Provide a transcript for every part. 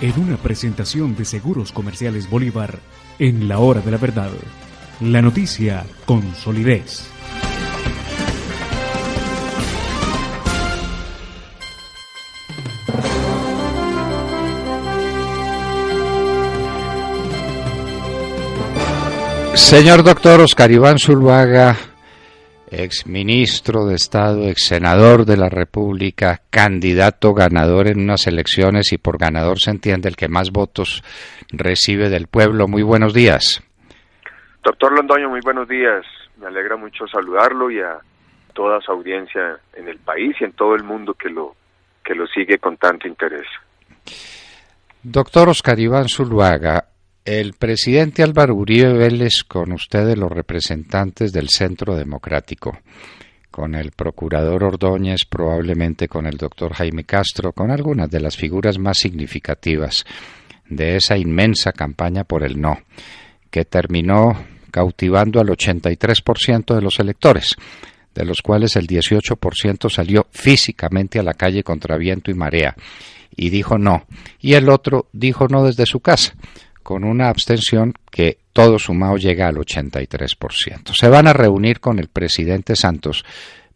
en una presentación de Seguros Comerciales Bolívar, en la hora de la verdad. La noticia con solidez. Señor doctor Oscar Iván Zuluaga, ex ministro de Estado, ex senador de la República, candidato ganador en unas elecciones, y por ganador se entiende el que más votos recibe del pueblo. Muy buenos días. Doctor Londoño, muy buenos días. Me alegra mucho saludarlo y a toda su audiencia en el país y en todo el mundo que lo sigue con tanto interés. Doctor Oscar Iván Zuluaga, el presidente Álvaro Uribe Vélez, con ustedes los representantes del Centro Democrático, con el procurador Ordóñez, probablemente con el doctor Jaime Castro, con algunas de las figuras más significativas de esa inmensa campaña por el no, que terminó cautivando al 83% de los electores, de los cuales el 18% salió físicamente a la calle contra viento y marea y dijo no, y el otro dijo no desde su casa, con una abstención que todo sumado llega al 83%. Se van a reunir con el presidente Santos,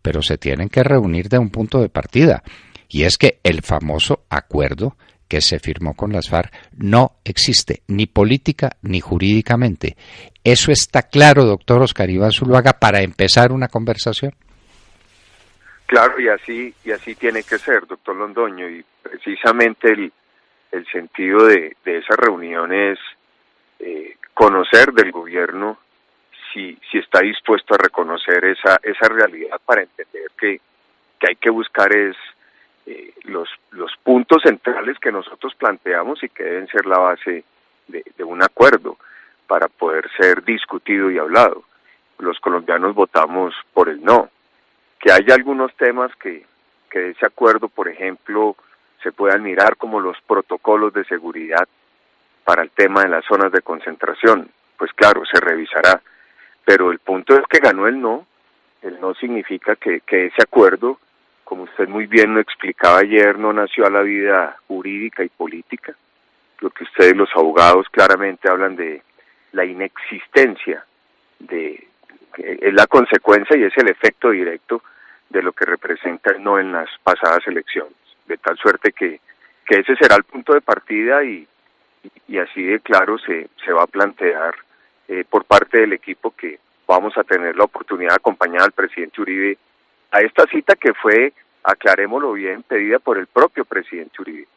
pero se tienen que reunir de un punto de partida, y es que el famoso acuerdo que se firmó con las FARC no existe, ni política ni jurídicamente. ¿Eso está claro, doctor Oscar Iván Zuluaga, para empezar una conversación? Claro, y así tiene que ser, doctor Londoño, y precisamente el sentido de esa reunión es conocer del gobierno si está dispuesto a reconocer esa realidad, para entender que hay que buscar los puntos centrales que nosotros planteamos y que deben ser la base de un acuerdo para poder ser discutido y hablado. Los colombianos votamos por el no. Que haya algunos temas que de ese acuerdo, por ejemplo, se puedan mirar como los protocolos de seguridad para el tema de las zonas de concentración, pues claro, se revisará, pero el punto es que ganó el no significa que ese acuerdo, como usted muy bien lo explicaba ayer, no nació a la vida jurídica y política, lo que ustedes los abogados claramente hablan de la inexistencia, es la consecuencia y es el efecto directo de lo que representa el no en las pasadas elecciones. De tal suerte que ese será el punto de partida y así de claro se va a plantear por parte del equipo que vamos a tener la oportunidad de acompañar al presidente Uribe a esta cita que fue, aclarémoslo bien, pedida por el propio presidente Uribe.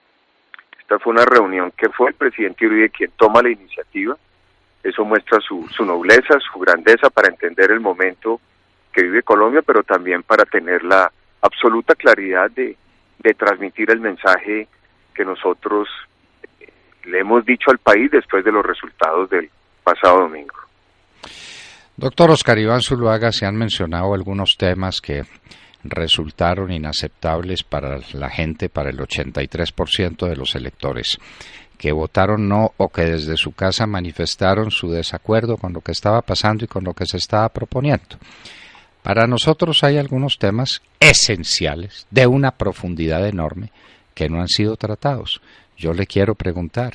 Esta fue una reunión que fue el presidente Uribe quien toma la iniciativa. Eso muestra su nobleza, su grandeza para entender el momento que vive Colombia, pero también para tener la absoluta claridad de transmitir el mensaje que nosotros le hemos dicho al país después de los resultados del pasado domingo. Doctor Oscar Iván Zuluaga, se han mencionado algunos temas que resultaron inaceptables para la gente, para el 83% de los electores, que votaron no o que desde su casa manifestaron su desacuerdo con lo que estaba pasando y con lo que se estaba proponiendo. Para nosotros hay algunos temas esenciales, de una profundidad enorme, que no han sido tratados. Yo le quiero preguntar,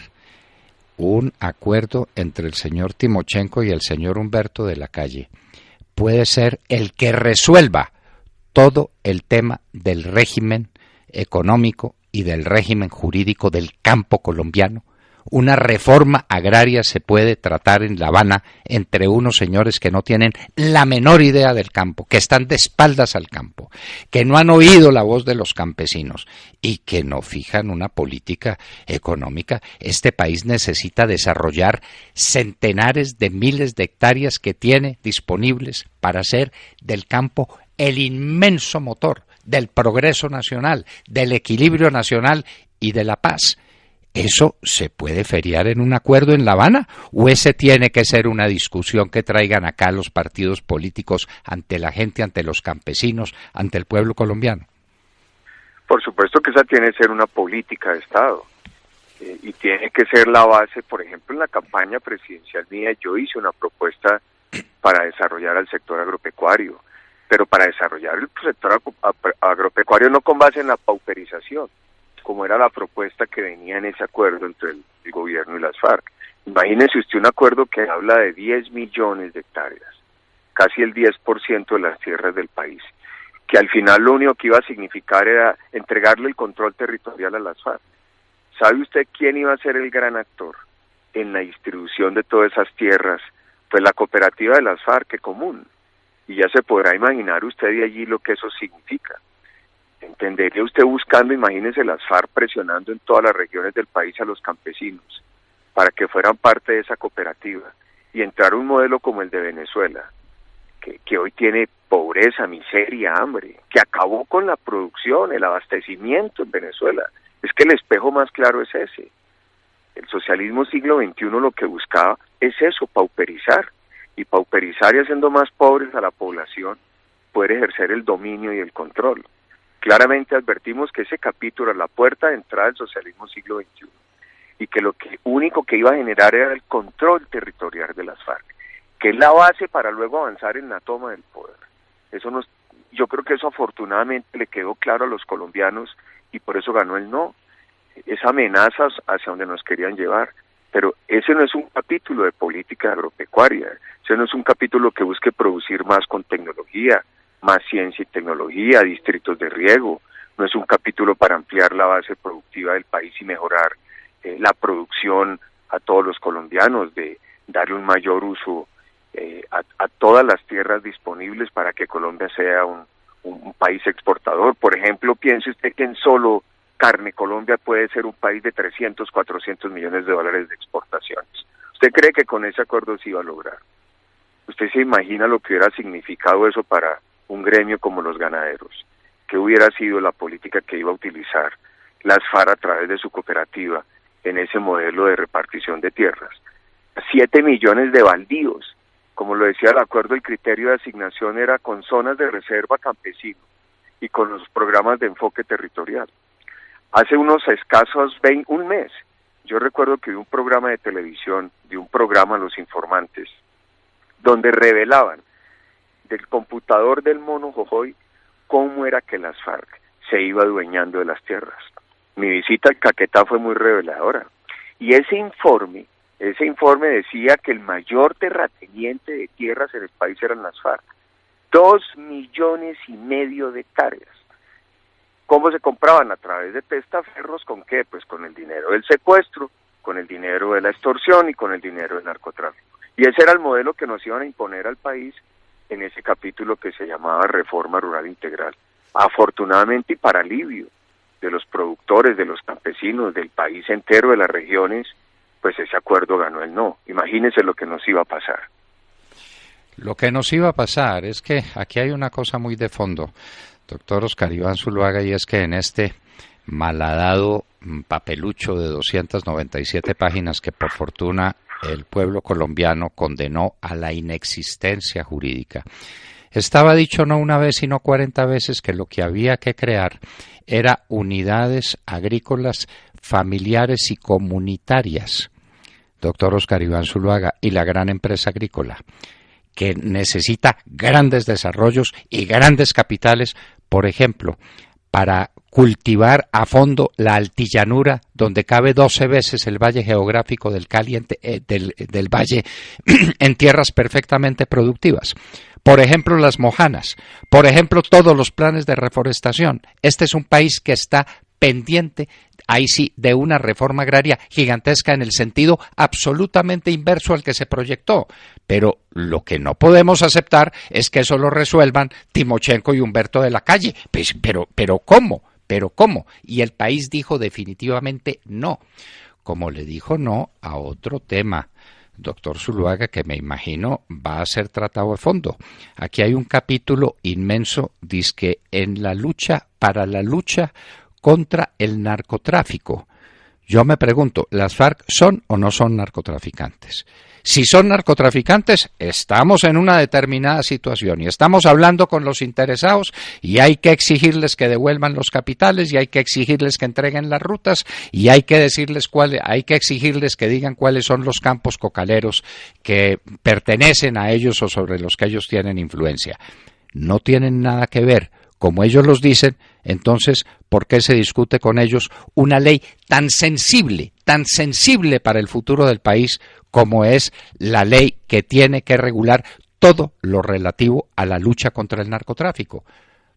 un acuerdo entre el señor Timochenko y el señor Humberto de la Calle puede ser el que resuelva todo el tema del régimen económico y del régimen jurídico del campo colombiano. Una reforma agraria se puede tratar en La Habana entre unos señores que no tienen la menor idea del campo, que están de espaldas al campo, que no han oído la voz de los campesinos y que no fijan una política económica. Este país necesita desarrollar centenares de miles de hectáreas que tiene disponibles para hacer del campo el inmenso motor del progreso nacional, del equilibrio nacional y de la paz. ¿Eso se puede feriar en un acuerdo en La Habana? ¿O ese tiene que ser una discusión que traigan acá los partidos políticos ante la gente, ante los campesinos, ante el pueblo colombiano? Por supuesto que esa tiene que ser una política de Estado y tiene que ser la base. Por ejemplo, en la campaña presidencial mía yo hice una propuesta para desarrollar el sector agropecuario, pero para desarrollar el sector agropecuario no con base en la pauperización, como era la propuesta que venía en ese acuerdo entre el gobierno y las FARC. Imagínense usted un acuerdo que habla de 10 millones de hectáreas, casi el 10% de las tierras del país, que al final lo único que iba a significar era entregarle el control territorial a las FARC. ¿Sabe usted quién iba a ser el gran actor en la distribución de todas esas tierras? Pues la cooperativa de las FARC, Común. Y ya se podrá imaginar usted de allí lo que eso significa. Entendería usted buscando, imagínese las FARC presionando en todas las regiones del país a los campesinos para que fueran parte de esa cooperativa y entrar a un modelo como el de Venezuela, que hoy tiene pobreza, miseria, hambre, que acabó con la producción, el abastecimiento en Venezuela. Es que el espejo más claro es ese. El socialismo siglo XXI lo que buscaba es eso, pauperizar. Y pauperizar y haciendo más pobres a la población, poder ejercer el dominio y el control. Claramente advertimos que ese capítulo es la puerta de entrada del socialismo siglo XXI y que lo único que iba a generar era el control territorial de las FARC, que es la base para luego avanzar en la toma del poder. Yo creo que eso afortunadamente le quedó claro a los colombianos y por eso ganó el no. Esa amenaza hacia donde nos querían llevar. Pero ese no es un capítulo de política agropecuaria, ese no es un capítulo que busque producir más con tecnología, más ciencia y tecnología, distritos de riego, no es un capítulo para ampliar la base productiva del país y mejorar la producción a todos los colombianos, de darle un mayor uso a todas las tierras disponibles para que Colombia sea un país exportador. Por ejemplo, piense usted que en solo carne Colombia puede ser un país de 300, 400 millones de dólares de exportaciones. ¿Usted cree que con ese acuerdo se iba a lograr? ¿Usted se imagina lo que hubiera significado eso para un gremio como los ganaderos? ¿Qué hubiera sido la política que iba a utilizar las FARC a través de su cooperativa en ese modelo de repartición de tierras? 7 millones de baldíos. Como lo decía el acuerdo, el criterio de asignación era con zonas de reserva campesino y con los programas de enfoque territorial. Hace unos escasos un mes, yo recuerdo que vi un programa de televisión, de un programa Los Informantes, donde revelaban del computador del mono Jojoy cómo era que las FARC se iba adueñando de las tierras. Mi visita al Caquetá fue muy reveladora. Y ese informe decía que el mayor terrateniente de tierras en el país eran las FARC. 2,5 millones de hectáreas. ¿Cómo se compraban? A través de testaferros. ¿Con qué? Pues con el dinero del secuestro, con el dinero de la extorsión y con el dinero del narcotráfico. Y ese era el modelo que nos iban a imponer al país en ese capítulo que se llamaba Reforma Rural Integral. Afortunadamente y para alivio de los productores, de los campesinos, del país entero, de las regiones, pues ese acuerdo ganó el no. Imagínense lo que nos iba a pasar. Lo que nos iba a pasar es que aquí hay una cosa muy de fondo, doctor Oscar Iván Zuluaga, y es que en este malhadado papelucho de 297 páginas que por fortuna el pueblo colombiano condenó a la inexistencia jurídica, estaba dicho no una vez sino 40 veces que lo que había que crear era unidades agrícolas familiares y comunitarias, doctor Oscar Iván Zuluaga, y la gran empresa agrícola, que necesita grandes desarrollos y grandes capitales, por ejemplo, para cultivar a fondo la altillanura donde cabe 12 veces el valle geográfico del Caliente, del valle en tierras perfectamente productivas. Por ejemplo, las mojanas, por ejemplo, todos los planes de reforestación. Este es un país que está pendiente, ahí sí, de una reforma agraria gigantesca en el sentido absolutamente inverso al que se proyectó. Pero lo que no podemos aceptar es que eso lo resuelvan Timochenko y Humberto de la Calle. Pues, pero ¿cómo? ¿Pero cómo? Y el país dijo definitivamente no. Como le dijo no a otro tema, doctor Zuluaga, que me imagino va a ser tratado a fondo. Aquí hay un capítulo inmenso, dizque en la lucha, para la lucha contra el narcotráfico. Yo me pregunto, ¿las FARC son o no son narcotraficantes? Si son narcotraficantes, estamos en una determinada situación y estamos hablando con los interesados y hay que exigirles que devuelvan los capitales y hay que exigirles que entreguen las rutas y hay que exigirles que digan cuáles son los campos cocaleros que pertenecen a ellos o sobre los que ellos tienen influencia. No tienen nada que ver como ellos los dicen, entonces, ¿por qué se discute con ellos una ley tan sensible para el futuro del país como es la ley que tiene que regular todo lo relativo a la lucha contra el narcotráfico?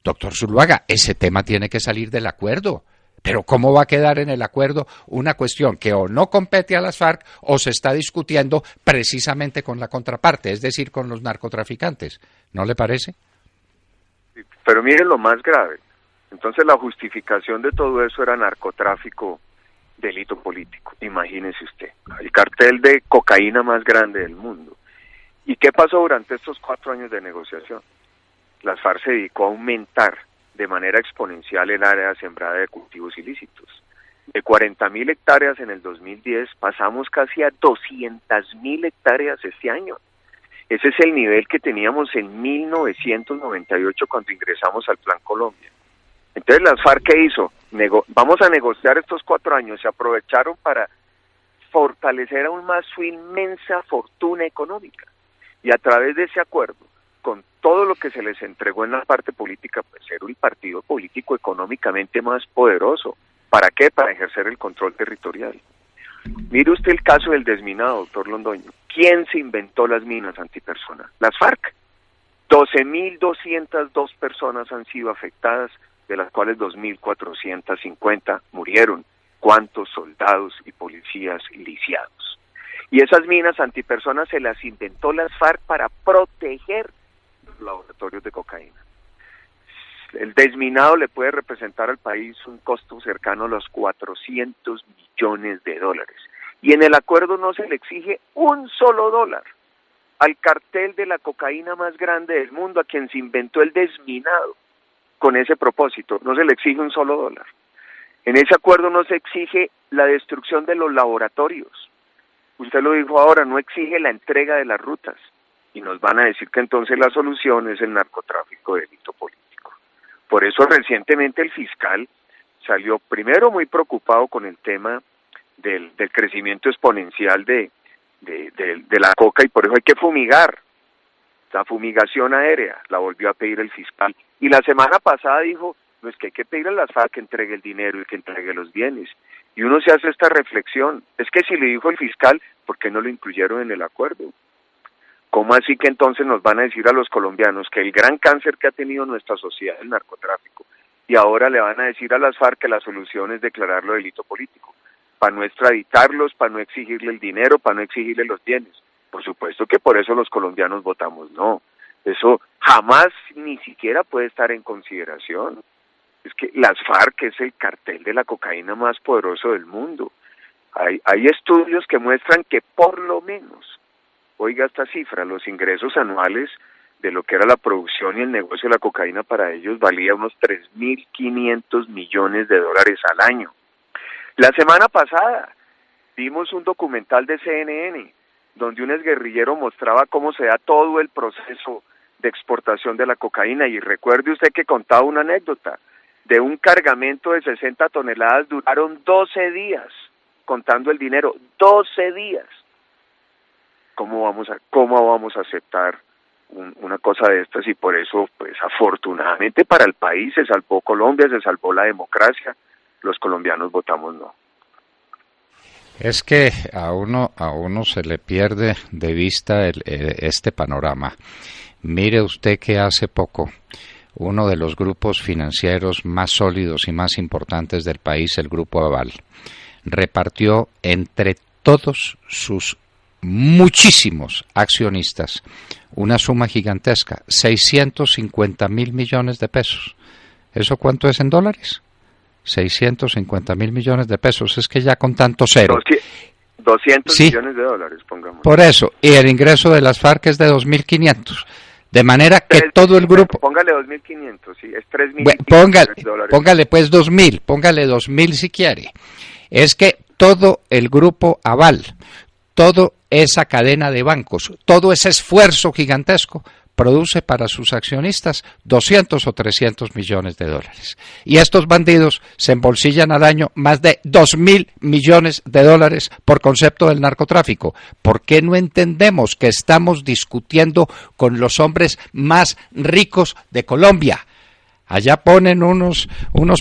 Doctor Zuluaga, ese tema tiene que salir del acuerdo. Pero ¿cómo va a quedar en el acuerdo una cuestión que o no compete a las FARC o se está discutiendo precisamente con la contraparte, es decir, con los narcotraficantes? ¿No le parece? Pero miren lo más grave. Entonces la justificación de todo eso era narcotráfico, delito político. Imagínese usted, el cartel de cocaína más grande del mundo. ¿Y qué pasó durante estos 4 años de negociación? Las FARC se dedicó a aumentar de manera exponencial el área sembrada de cultivos ilícitos. De 40.000 hectáreas en el 2010 pasamos casi a 200.000 hectáreas este año. Ese es el nivel que teníamos en 1998 cuando ingresamos al Plan Colombia. Entonces las FARC, ¿qué hizo? Vamos a negociar estos 4 años, se aprovecharon para fortalecer aún más su inmensa fortuna económica. Y a través de ese acuerdo, con todo lo que se les entregó en la parte política, pues era un partido político económicamente más poderoso. ¿Para qué? Para ejercer el control territorial. Mire usted el caso del desminado, doctor Londoño. ¿Quién se inventó las minas antipersona? Las FARC. 12.202 personas han sido afectadas, de las cuales 2.450 murieron. ¿Cuántos soldados y policías lisiados? Y esas minas antipersonas se las inventó las FARC para proteger los laboratorios de cocaína. El desminado le puede representar al país un costo cercano a los $400 millones. Y en el acuerdo no se le exige un solo dólar al cartel de la cocaína más grande del mundo, a quien se inventó el desminado con ese propósito. No se le exige un solo dólar. En ese acuerdo no se exige la destrucción de los laboratorios. Usted lo dijo ahora, no exige la entrega de las rutas. Y nos van a decir que entonces la solución es el narcotráfico de delito político. Por eso recientemente el fiscal salió primero muy preocupado con el tema del crecimiento exponencial de la coca, y por eso hay que fumigar. La fumigación aérea la volvió a pedir el fiscal. Y la semana pasada dijo, no, es que hay que pedirle a las FARC que entregue el dinero y que entregue los bienes. Y uno se hace esta reflexión, es que si le dijo el fiscal, ¿por qué no lo incluyeron en el acuerdo? ¿Cómo así que entonces nos van a decir a los colombianos que el gran cáncer que ha tenido nuestra sociedad es el narcotráfico, y ahora le van a decir a las FARC que la solución es declararlo delito político, para no extraditarlos, para no exigirle el dinero, para no exigirle los bienes? Por supuesto que por eso los colombianos votamos no. Eso jamás ni siquiera puede estar en consideración. Es que las FARC es el cartel de la cocaína más poderoso del mundo. Hay estudios que muestran que por lo menos, oiga esta cifra, los ingresos anuales de lo que era la producción y el negocio de la cocaína para ellos valía unos $3.500 millones al año. La semana pasada vimos un documental de CNN donde un exguerrillero mostraba cómo se da todo el proceso de exportación de la cocaína, y recuerde usted que contaba una anécdota, de un cargamento de 60 toneladas duraron 12 días contando el dinero, 12 días. ¿Cómo vamos a aceptar una cosa de estas? Y por eso, pues afortunadamente para el país se salvó Colombia, se salvó la democracia, los colombianos votamos no. Es que a uno se le pierde de vista este panorama. Mire usted que hace poco uno de los grupos financieros más sólidos y más importantes del país, el Grupo Aval, repartió entre todos sus muchísimos accionistas una suma gigantesca, 650.000 millones de pesos. ¿Eso cuánto es en dólares? 650.000 millones de pesos, es que ya con tanto cero. 200 sí, millones de dólares, pongamos. Por eso, y el ingreso de las FARC es de 2.500. De manera que todo el grupo... Póngale 2.500, sí, es 3.000 dólares. Póngale pues 2.000, póngale 2.000 si quiere. Es que todo el Grupo Aval, toda esa cadena de bancos, todo ese esfuerzo gigantesco, produce para sus accionistas 200 o 300 millones de dólares. Y estos bandidos se embolsillan al año más de 2.000 millones de dólares por concepto del narcotráfico. ¿Por qué no entendemos que estamos discutiendo con los hombres más ricos de Colombia? Allá ponen unos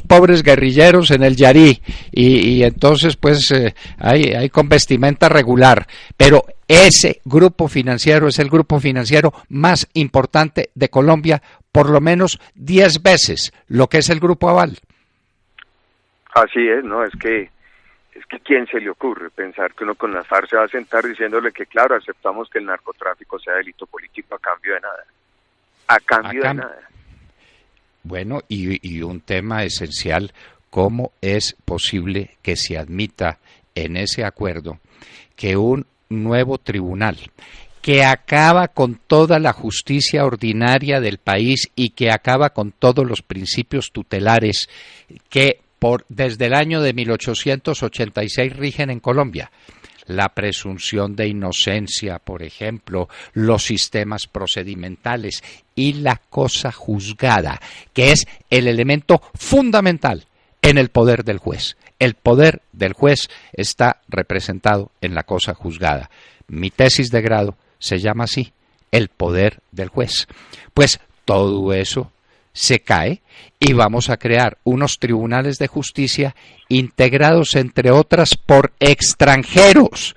pobres guerrilleros en el Yarí y entonces pues hay con vestimenta regular, pero ese grupo financiero es el grupo financiero más importante de Colombia, por lo menos 10 veces lo que es el Grupo Aval. Así es, ¿no? Es que ¿quién se le ocurre pensar que uno con las FARC se va a sentar diciéndole que claro, aceptamos que el narcotráfico sea delito político a cambio de nada? A cambio de nada. Bueno, y un tema esencial, ¿cómo es posible que se admita en ese acuerdo que un nuevo tribunal que acaba con toda la justicia ordinaria del país y que acaba con todos los principios tutelares que desde el año de 1886 rigen en Colombia? La presunción de inocencia, por ejemplo, los sistemas procedimentales y la cosa juzgada, que es el elemento fundamental en el poder del juez. El poder del juez está representado en la cosa juzgada. Mi tesis de grado se llama así, el poder del juez. Pues todo eso se cae y vamos a crear unos tribunales de justicia integrados, entre otras, por extranjeros,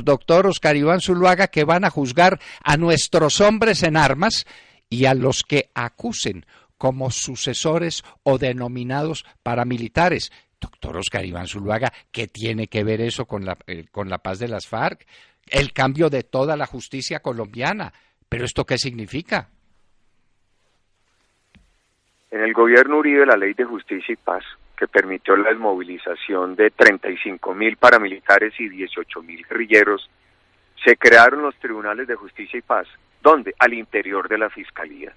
doctor Oscar Iván Zuluaga, que van a juzgar a nuestros hombres en armas y a los que acusen como sucesores o denominados paramilitares. Doctor Oscar Iván Zuluaga, ¿qué tiene que ver eso con la paz de las FARC? El cambio de toda la justicia colombiana. ¿Pero esto qué significa? En el gobierno Uribe, la Ley de Justicia y Paz, que permitió la desmovilización de 35.000 paramilitares y 18.000 guerrilleros, se crearon los tribunales de justicia y paz. ¿Dónde? Al interior de la Fiscalía.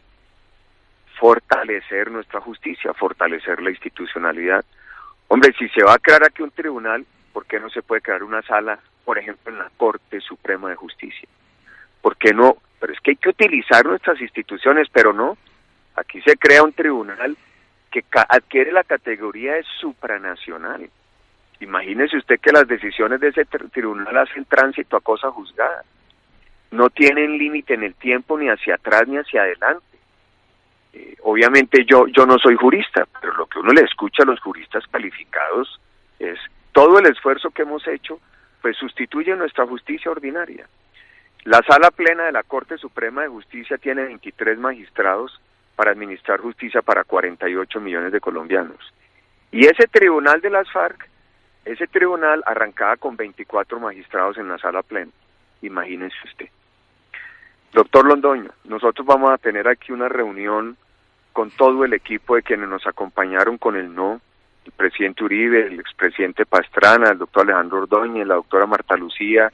Fortalecer nuestra justicia, fortalecer la institucionalidad. Hombre, si se va a crear aquí un tribunal, ¿por qué no se puede crear una sala, por ejemplo, en la Corte Suprema de Justicia? ¿Por qué no? Pero es que hay que utilizar nuestras instituciones, pero no. Aquí se crea un tribunal que adquiere la categoría de supranacional. Imagínese usted que las decisiones de ese tribunal hacen tránsito a cosa juzgada. No tienen límite en el tiempo, ni hacia atrás ni hacia adelante. Obviamente yo no soy jurista, pero lo que uno le escucha a los juristas calificados es todo el esfuerzo que hemos hecho, pues sustituye nuestra justicia ordinaria. La Sala Plena de la Corte Suprema de Justicia tiene 23 magistrados para administrar justicia para 48 millones de colombianos. Y ese tribunal de las FARC, ese tribunal arrancaba con 24 magistrados en la Sala Plena. Imagínense usted. Doctor Londoño, nosotros vamos a tener aquí una reunión con todo el equipo de quienes nos acompañaron con el no, el presidente Uribe, el expresidente Pastrana, el doctor Alejandro Ordóñez, la doctora Marta Lucía,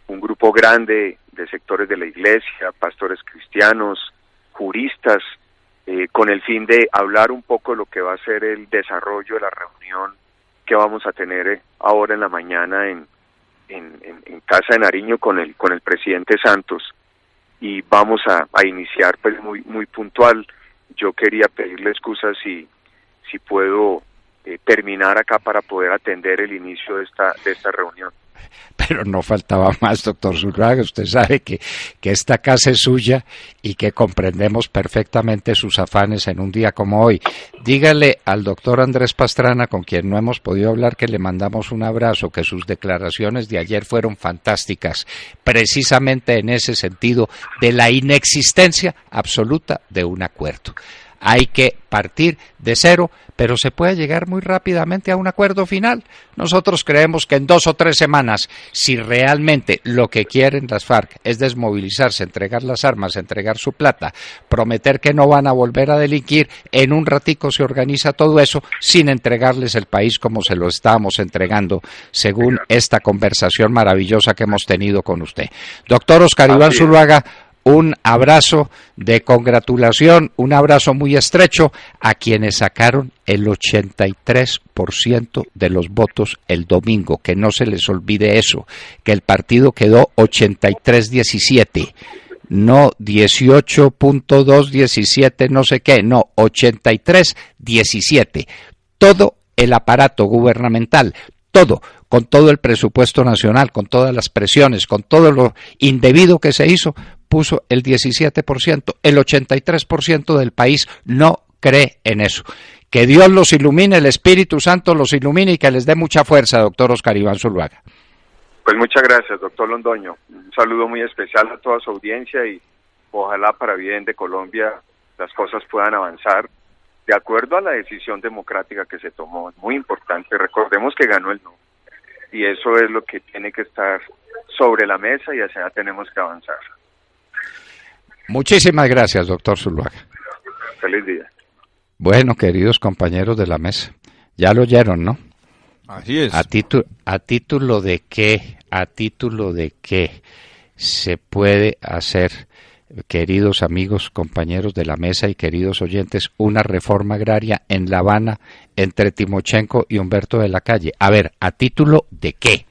un grupo grande de sectores de la iglesia, pastores cristianos, juristas, con el fin de hablar un poco de lo que va a ser el desarrollo de la reunión que vamos a tener ahora en la mañana en Casa de Nariño con el presidente Santos, y vamos a iniciar pues muy puntual. Yo quería pedirle excusas si puedo terminar acá para poder atender el inicio de esta reunión. Pero no faltaba más, doctor Zuluaga. Usted sabe que esta casa es suya y que comprendemos perfectamente sus afanes en un día como hoy. Dígale al doctor Andrés Pastrana, con quien no hemos podido hablar, que le mandamos un abrazo, que sus declaraciones de ayer fueron fantásticas, precisamente en ese sentido de la inexistencia absoluta de un acuerdo. Hay que partir de cero, pero se puede llegar muy rápidamente a un acuerdo final. Nosotros creemos que en 2 o 3 semanas, si realmente lo que quieren las FARC es desmovilizarse, entregar las armas, entregar su plata, prometer que no van a volver a delinquir, en un ratico se organiza todo eso sin entregarles el país como se lo estamos entregando, según esta conversación maravillosa que hemos tenido con usted. Doctor Oscar Iván Zuluaga, un abrazo de congratulación, un abrazo muy estrecho a quienes sacaron el 83% de los votos el domingo, que no se les olvide eso, que el partido quedó 83-17, no 18.217 no sé qué, no, 83-17, todo el aparato gubernamental, todo, con todo el presupuesto nacional, con todas las presiones, con todo lo indebido que se hizo, puso el 17%, el 83% del país no cree en eso. Que Dios los ilumine, el Espíritu Santo los ilumine y que les dé mucha fuerza, doctor Oscar Iván Zuluaga. Pues muchas gracias, doctor Londoño. Un saludo muy especial a toda su audiencia y ojalá para bien de Colombia las cosas puedan avanzar de acuerdo a la decisión democrática que se tomó. Es muy importante, recordemos que ganó el no. Y eso es lo que tiene que estar sobre la mesa y hacia allá tenemos que avanzar. Muchísimas gracias, doctor Zuluaga. Feliz día. Bueno, queridos compañeros de la mesa, ya lo oyeron, ¿no? Así es. ¿A título de qué se puede hacer, queridos amigos, compañeros de la mesa y queridos oyentes, una reforma agraria en La Habana entre Timochenko y Humberto de la Calle? A ver, ¿a título de qué?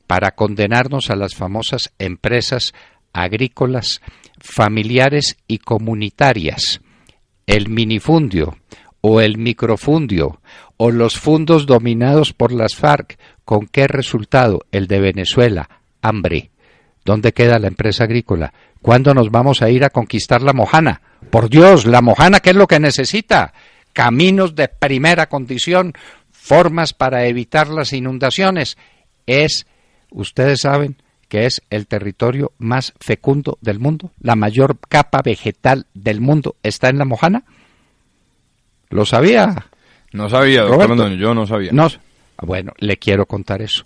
Para condenarnos a las famosas empresas agrícolas, familiares y comunitarias, el minifundio o el microfundio o los fundos dominados por las FARC. ¿Con qué resultado? El de Venezuela, hambre. ¿Dónde queda la empresa agrícola? ¿Cuándo nos vamos a ir a conquistar la Mojana? Por Dios, la Mojana, ¿qué es lo que necesita? Caminos de primera condición, formas para evitar las inundaciones. Ustedes saben que es el territorio más fecundo del mundo, la mayor capa vegetal del mundo está en la Mojana. ¿Lo sabía? No sabía, doctor Londoño, yo no sabía. No, bueno, le quiero contar eso.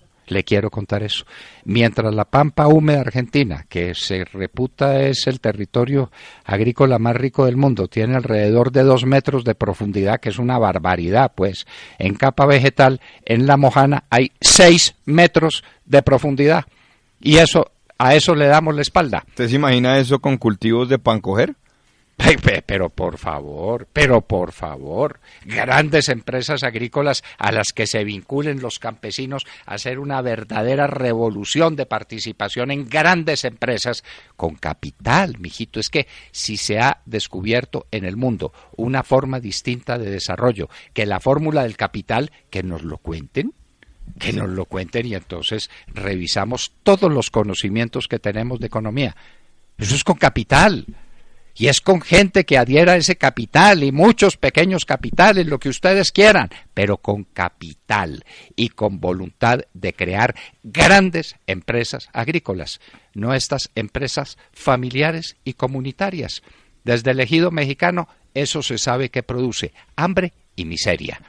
Mientras la pampa húmeda argentina, que se reputa es el territorio agrícola más rico del mundo, tiene alrededor de 2 metros de profundidad, que es una barbaridad, pues, en capa vegetal, en la Mojana hay 6 metros de profundidad. Y a eso le damos la espalda. ¿Usted se imagina eso con cultivos de pancoger? Pero por favor, grandes empresas agrícolas a las que se vinculen los campesinos a hacer una verdadera revolución de participación en grandes empresas con capital, mijito. Es que si se ha descubierto en el mundo una forma distinta de desarrollo que la fórmula del capital, que nos lo cuenten y entonces revisamos todos los conocimientos que tenemos de economía. Eso es con capital. Y es con gente que adhiera a ese capital y muchos pequeños capitales, lo que ustedes quieran, pero con capital y con voluntad de crear grandes empresas agrícolas, no estas empresas familiares y comunitarias. Desde el ejido mexicano, eso se sabe que produce hambre y miseria.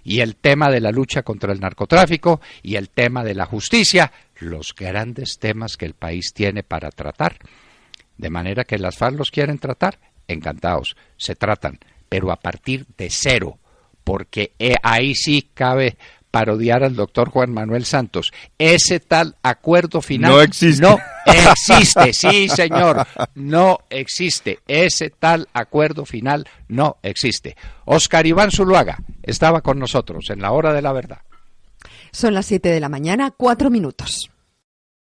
Y el tema de la lucha contra el narcotráfico y el tema de la justicia, los grandes temas que el país tiene para tratar. De manera que las FARC los quieren tratar, encantados, se tratan, pero a partir de cero, porque ahí sí cabe parodiar al doctor Juan Manuel Santos. Ese tal acuerdo final no existe. No existe, sí señor, no existe. Ese tal acuerdo final no existe. Oscar Iván Zuluaga estaba con nosotros en la hora de la verdad. Son las 7 de la mañana, 4 minutos.